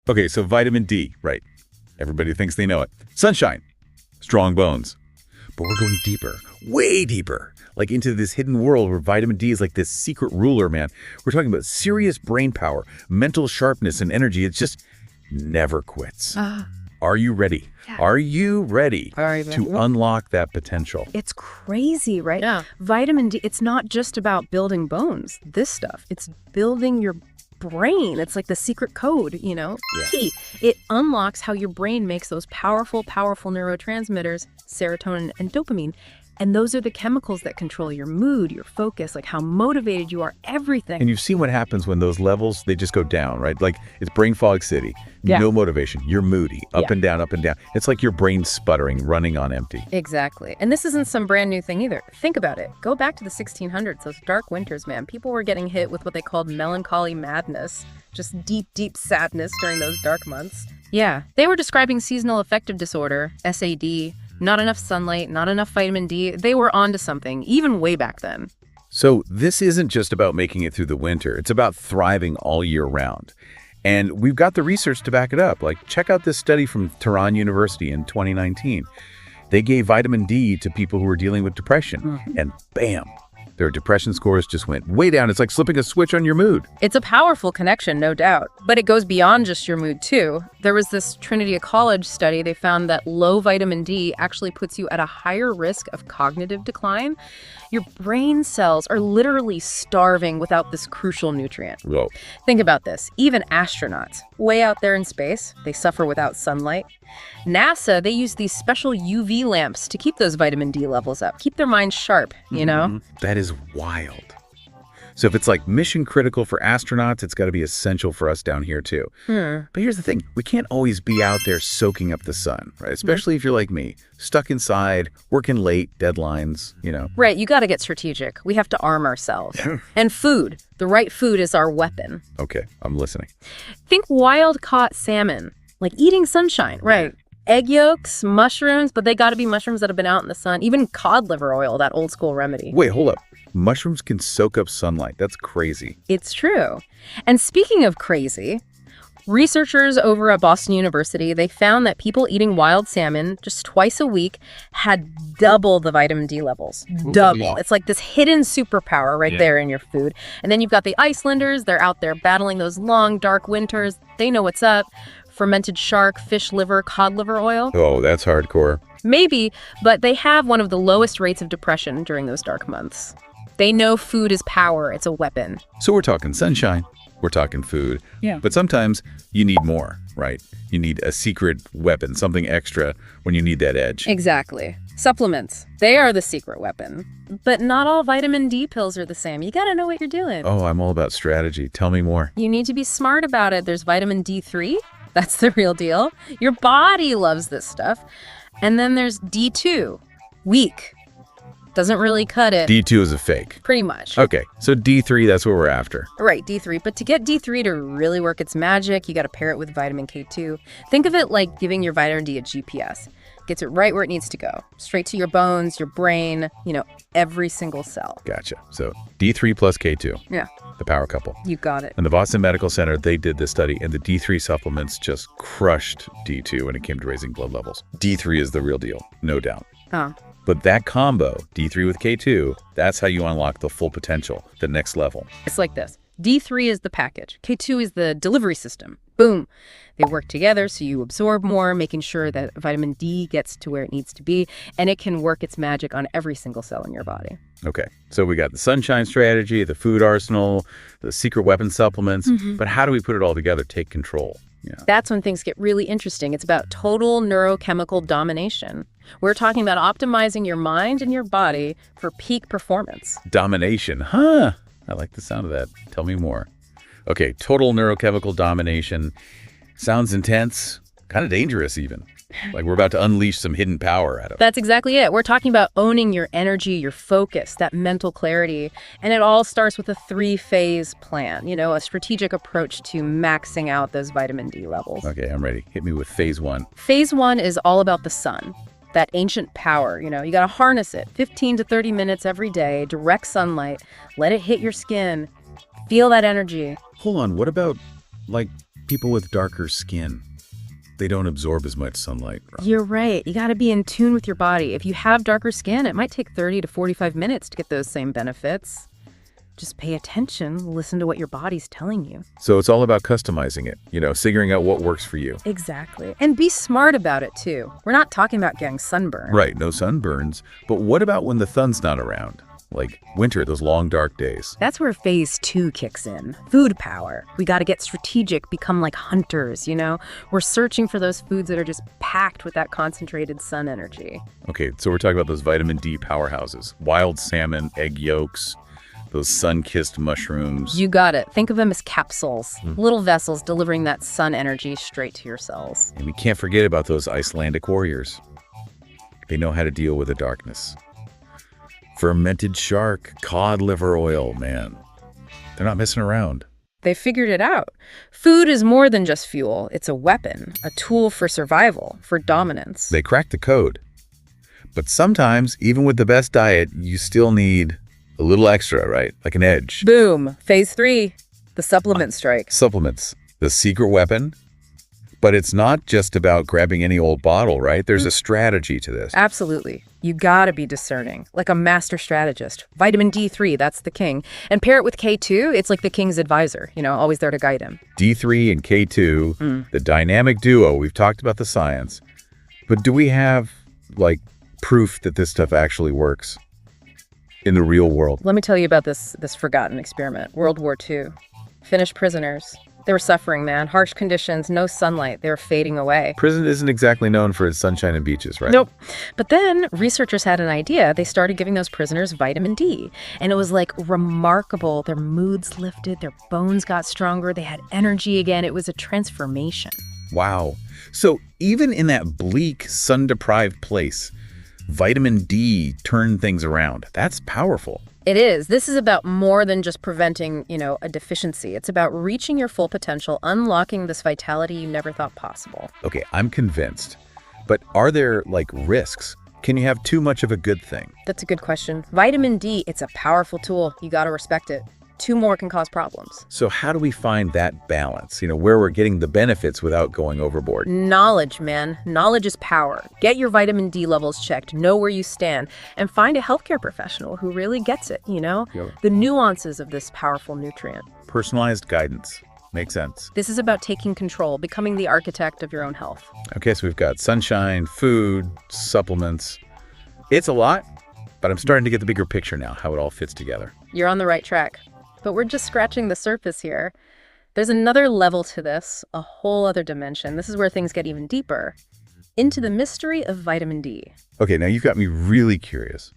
Okay, so vitamin D, right. Everybody thinks they know it. Sunshine, strong bones. But we're going deeper, way deeper, like into this hidden world where vitamin D is like this secret ruler, man. We're talking about serious brain power, mental sharpness, and energy. It's just never quits. Are you ready? Yeah. Are you ready to unlock that potential? It's crazy, right? Yeah. Vitamin D, it's not just about building bones, this stuff. It's building your brain. It's like the secret code, you know? Yeah. Key. It unlocks how your brain makes those powerful neurotransmitters, serotonin and dopamine. And those are the chemicals that control your mood, your focus, like how motivated you are, everything. And you've seen what happens when those levels, they just go down, right? Like it's brain fog city, no motivation. You're moody, up and down, up and down. It's like your brain sputtering, running on empty. Exactly. And this isn't some brand new thing either. Think about it. Go back to the 1600s, those dark winters, man. People were getting hit with what they called melancholy madness, just deep, deep sadness during those dark months. Yeah. They were describing seasonal affective disorder, SAD, not enough sunlight, not enough vitamin D. They were onto something, even way back then. So this isn't just about making it through the winter. It's about thriving all year round. And we've got the research to back it up. Like, check out this study from Tehran University in 2019. They gave vitamin D to people who were dealing with depression, and bam, their depression scores just went way down. It's like slipping a switch on your mood. It's a powerful connection, no doubt. But it goes beyond just your mood, too. There was this Trinity College study. They found that low vitamin D actually puts you at a higher risk of cognitive decline. Your brain cells are literally starving without this crucial nutrient. Whoa. Think about this. Even astronauts, way out there in space, they suffer without sunlight. NASA, they use these special UV lamps to keep those vitamin D levels up, keep their minds sharp, you know? That is wild. So if it's like mission critical for astronauts, it's got to be essential for us down here too. But here's the thing. We can't always be out there soaking up the sun, right? Especially if you're like me, stuck inside, working late, deadlines, you know. Right, you got to get strategic. We have to arm ourselves. And food. The right food is our weapon. Okay, I'm listening. Think wild-caught salmon, like eating sunshine. Right. Egg yolks, mushrooms, but they got to be mushrooms that have been out in the sun. Even cod liver oil, that old school remedy. Wait, hold up. Mushrooms can soak up sunlight. That's crazy. It's true. And speaking of crazy, researchers over at Boston University, they found that people eating wild salmon just twice a week had double the vitamin D levels. Double. It's like this hidden superpower right there in your food. And then you've got the Icelanders. They're out there battling those long, dark winters. They know what's up. Fermented shark, fish liver, cod liver oil. Oh, that's hardcore. Maybe, but they have one of the lowest rates of depression during those dark months. They know food is power. It's a weapon. So we're talking sunshine. We're talking food. Yeah. But sometimes you need more, right? You need a secret weapon, something extra when you need that edge. Exactly. Supplements. They are the secret weapon. But not all vitamin D pills are the same. You got to know what you're doing. Oh, I'm all about strategy. Tell me more. You need to be smart about it. There's vitamin D3. That's the real deal. Your body loves this stuff. And then there's D2. Weak. Doesn't really cut it. D2 is a fake. Pretty much. Okay, so D3, that's what we're after. Right, D3. But to get D3 to really work its magic, you got to pair it with vitamin K2. Think of it like giving your vitamin D a GPS. Gets it right where it needs to go. Straight to your bones, your brain, you know, every single cell. Gotcha. So D3 plus K2. Yeah. The power couple. You got it. And the Boston Medical Center, they did this study, and the D3 supplements just crushed D2 when it came to raising blood levels. D3 is the real deal, no doubt. Oh. But that combo, D3 with K2, that's how you unlock the full potential, the next level. It's like this. D3 is the package. K2 is the delivery system. Boom. They work together so you absorb more, making sure that vitamin D gets to where it needs to be, and it can work its magic on every single cell in your body. Okay, so we got the sunshine strategy, the food arsenal, the secret weapon supplements, but how do we put it all together, take control? Yeah. That's when things get really interesting. It's about total neurochemical domination. We're talking about optimizing your mind and your body for peak performance. Domination, huh? I like the sound of that. Tell me more. Okay, total neurochemical domination. Sounds intense, kind of dangerous even. Like we're about to unleash some hidden power at it. That's exactly it. We're talking about owning your energy, your focus, that mental clarity. And it all starts with a 3-phase plan, you know, a strategic approach to maxing out those vitamin D levels. Okay, I'm ready. Hit me with phase 1. Phase 1 is all about the sun. That ancient power, you know, you got to harness it 15 to 30 minutes every day, direct sunlight, let it hit your skin, feel that energy. Hold on, what about like people with darker skin. They don't absorb as much sunlight. You're right. You got to be in tune with your body. If you have darker skin, it might take 30 to 45 minutes to get those same benefits. Just pay attention, listen to what your body's telling you. So it's all about customizing it, figuring out what works for you. Exactly. And be smart about it, too. We're not talking about getting sunburned. Right, no sunburns. But what about when the sun's not around? Like winter, those long, dark days. That's where phase 2 kicks in. Food power. We got to get strategic, become like hunters, We're searching for those foods that are just packed with that concentrated sun energy. Okay, so we're talking about those vitamin D powerhouses. Wild salmon, egg yolks, those sun-kissed mushrooms. You got it. Think of them as capsules, little vessels delivering that sun energy straight to your cells. And we can't forget about those Icelandic warriors. They know how to deal with the darkness. Fermented shark, cod liver oil, man. They're not messing around. They figured it out. Food is more than just fuel. It's a weapon, a tool for survival, for dominance. They cracked the code. But sometimes, even with the best diet, you still need a little extra, right? Like an edge. Boom. Phase 3, the supplement strike. Supplements, the secret weapon. But it's not just about grabbing any old bottle, right? There's a strategy to this. Absolutely. You gotta be discerning, like a master strategist. Vitamin D3, that's the king. And pair it with K2, it's like the king's advisor, always there to guide him. D3 and K2, the dynamic duo. We've talked about the science. But do we have, proof that this stuff actually works in the real world? Let me tell you about this forgotten experiment. World War II. Finnish prisoners. They were suffering, man. Harsh conditions, no sunlight. They were fading away. Prison isn't exactly known for its sunshine and beaches, right? Nope. But then researchers had an idea. They started giving those prisoners vitamin D. And it was remarkable. Their moods lifted, their bones got stronger, they had energy again. It was a transformation. Wow. So even in that bleak, sun-deprived place, vitamin D turned things around. That's powerful. It is. This is about more than just preventing, a deficiency. It's about reaching your full potential, unlocking this vitality you never thought possible. Okay, I'm convinced. But are there, risks? Can you have too much of a good thing? That's a good question. Vitamin D, it's a powerful tool. You got to respect it. Too more can cause problems. So how do we find that balance, where we're getting the benefits without going overboard? Knowledge, man. Knowledge is power. Get your vitamin D levels checked, know where you stand, and find a healthcare professional who really gets it, the nuances of this powerful nutrient. Personalized guidance. Makes sense. This is about taking control, becoming the architect of your own health. Okay, so we've got sunshine, food, supplements. It's a lot, but I'm starting to get the bigger picture now, how it all fits together. You're on the right track. But we're just scratching the surface here. There's another level to this, a whole other dimension. This is where things get even deeper, into the mystery of vitamin D. Okay, now you've got me really curious.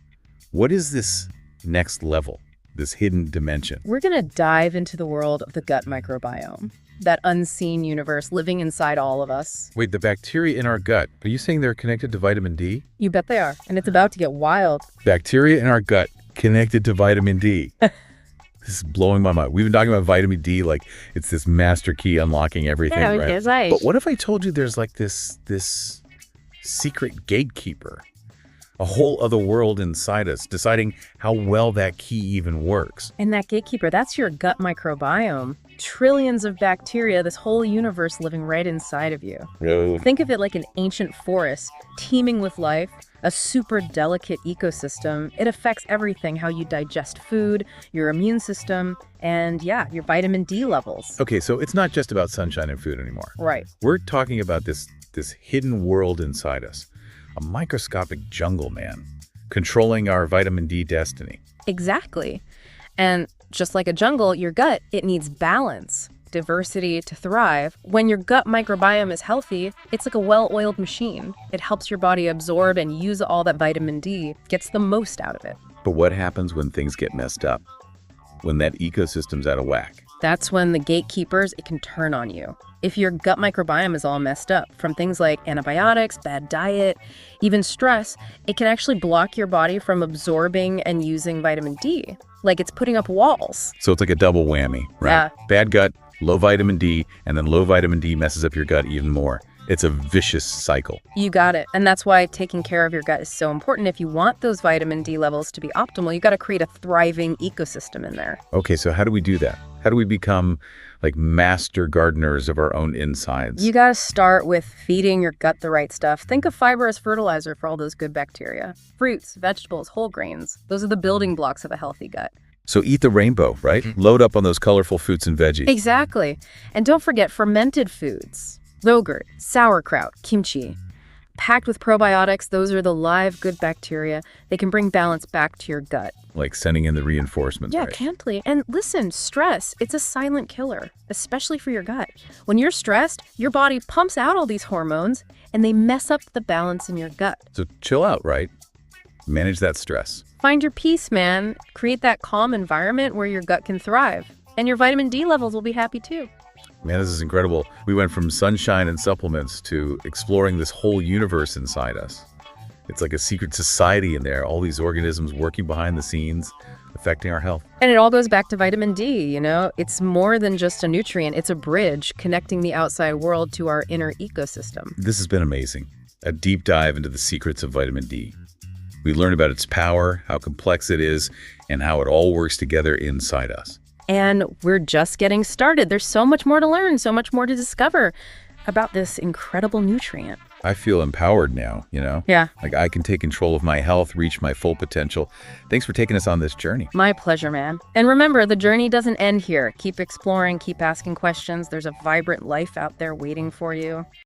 What is this next level, this hidden dimension? We're going to dive into the world of the gut microbiome, that unseen universe living inside all of us. Wait, the bacteria in our gut, are you saying they're connected to vitamin D? You bet they are, and it's about to get wild. Bacteria in our gut connected to vitamin D. This is blowing my mind. We've been talking about vitamin D like it's this master key unlocking everything, right? But what if I told you there's this secret gatekeeper, a whole other world inside us, deciding how well that key even works? And that gatekeeper, that's your gut microbiome. Trillions of bacteria, this whole universe living right inside of you. Think of it like an ancient forest, teeming with life, a super delicate ecosystem. It affects everything, how you digest food, your immune system, and your vitamin D levels. Okay, so it's not just about sunshine and food anymore. Right. We're talking about this hidden world inside us, a microscopic jungle, man, controlling our vitamin D destiny. Exactly. And just like a jungle, your gut, it needs balance, diversity to thrive. When your gut microbiome is healthy, it's like a well-oiled machine. It helps your body absorb and use all that vitamin D, gets the most out of it. But what happens when things get messed up? When that ecosystem's out of whack? That's when the gatekeepers, it can turn on you. If your gut microbiome is all messed up from things like antibiotics, bad diet, even stress, it can actually block your body from absorbing and using vitamin D. Like it's putting up walls. So it's like a double whammy, right? Yeah. Bad gut, low vitamin D, and then low vitamin D messes up your gut even more. It's a vicious cycle. You got it. And that's why taking care of your gut is so important. If you want those vitamin D levels to be optimal, you got to create a thriving ecosystem in there. Okay, so how do we do that? How do we become like master gardeners of our own insides? You gotta start with feeding your gut the right stuff. Think of fiber as fertilizer for all those good bacteria. Fruits, vegetables, whole grains. Those are the building blocks of a healthy gut. So eat the rainbow, right? Load up on those colorful fruits and veggies. Exactly. And don't forget fermented foods. Yogurt, sauerkraut, kimchi. Packed with probiotics, those are the live good bacteria. They can bring balance back to your gut. Like sending in the reinforcements, Yeah, right? Cantley. And listen, stress, it's a silent killer, especially for your gut. When you're stressed, your body pumps out all these hormones, and they mess up the balance in your gut. So chill out, right? Manage that stress. Find your peace, man. Create that calm environment where your gut can thrive. And your vitamin D levels will be happy too. Man, this is incredible. We went from sunshine and supplements to exploring this whole universe inside us. It's like a secret society in there, all these organisms working behind the scenes, affecting our health. And it all goes back to vitamin D, you know? It's more than just a nutrient. It's a bridge connecting the outside world to our inner ecosystem. This has been amazing. A deep dive into the secrets of vitamin D. We learned about its power, how complex it is, and how it all works together inside us. And we're just getting started. There's so much more to learn, so much more to discover about this incredible nutrient. I feel empowered now, you know? Yeah. Like I can take control of my health, reach my full potential. Thanks for taking us on this journey. My pleasure, man. And remember, the journey doesn't end here. Keep exploring, keep asking questions. There's a vibrant life out there waiting for you.